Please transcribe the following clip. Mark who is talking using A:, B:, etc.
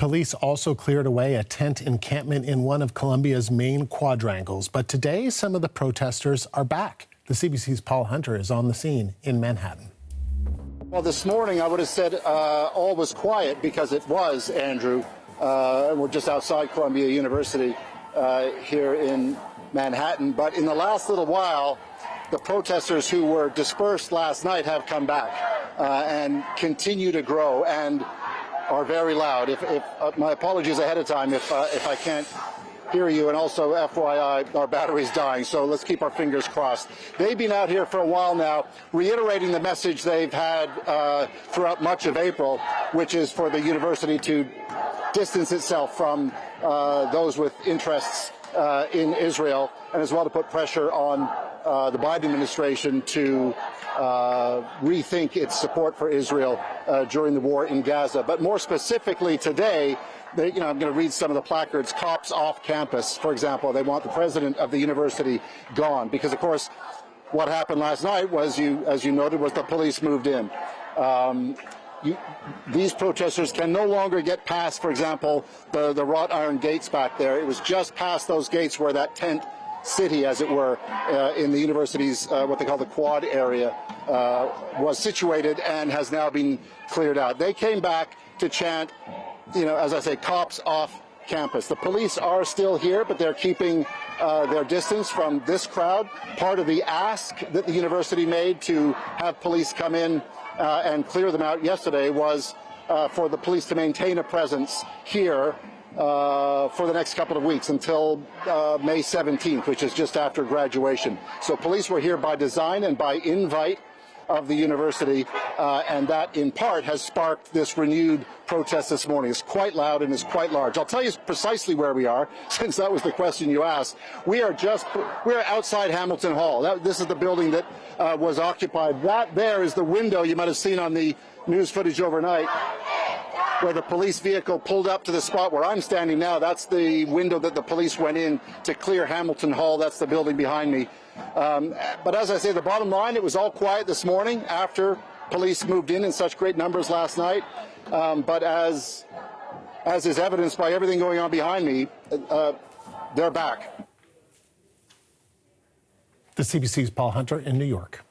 A: Police also cleared away a tent encampment in one of Colombia's main quadrangles. But today, some of the protesters are back. The CBC's Paul Hunter is on the scene in Manhattan.
B: Well, this morning I would have said all was quiet because it was, Andrew. We're just outside Columbia University here in Manhattan. But in the last little while, the protesters who were dispersed last night have come back and continue to grow and are very loud. If my apologies ahead of time if I can't hear you, and also FYI, our battery's dying, so let's keep our fingers crossed. They've been out here for a while now, reiterating the message they've had throughout much of April, which is for the university to distance itself from those with interests in Israel, and as well to put pressure on the Biden administration to rethink its support for Israel during the war in Gaza. But more specifically today, I'm going to read some of the placards. Cops off campus, for example. They want the president of the university gone because, of course, what happened last night was, as you noted, was the police moved in. These protesters can no longer get past, for example, the wrought iron gates back there. It was just past those gates where that tent city, as it were, in the university's what they call the quad area, was situated and has now been cleared out. They came back to chant, as I say, cops off campus. The police are still here, but they're keeping their distance from this crowd. Part of the ask that the university made to have police come in and clear them out yesterday was for the police to maintain a presence here for the next couple of weeks until May 17th, which is just after graduation. So police were here by design and by invite of the university, and that in part has sparked this renewed protest this morning. It's quite loud and it's quite large. I'll tell you precisely where we are, since that was the question you asked. We are outside Hamilton Hall. This is the building that was occupied. That there is the window you might have seen on the news footage overnight, where the police vehicle pulled up to the spot where I'm standing now. That's the window that the police went in to clear Hamilton Hall. That's the building behind me. But as I say, the bottom line, it was all quiet this morning after police moved in such great numbers last night. But as is evidenced by everything going on behind me, they're back.
A: The CBC's Paul Hunter in New York.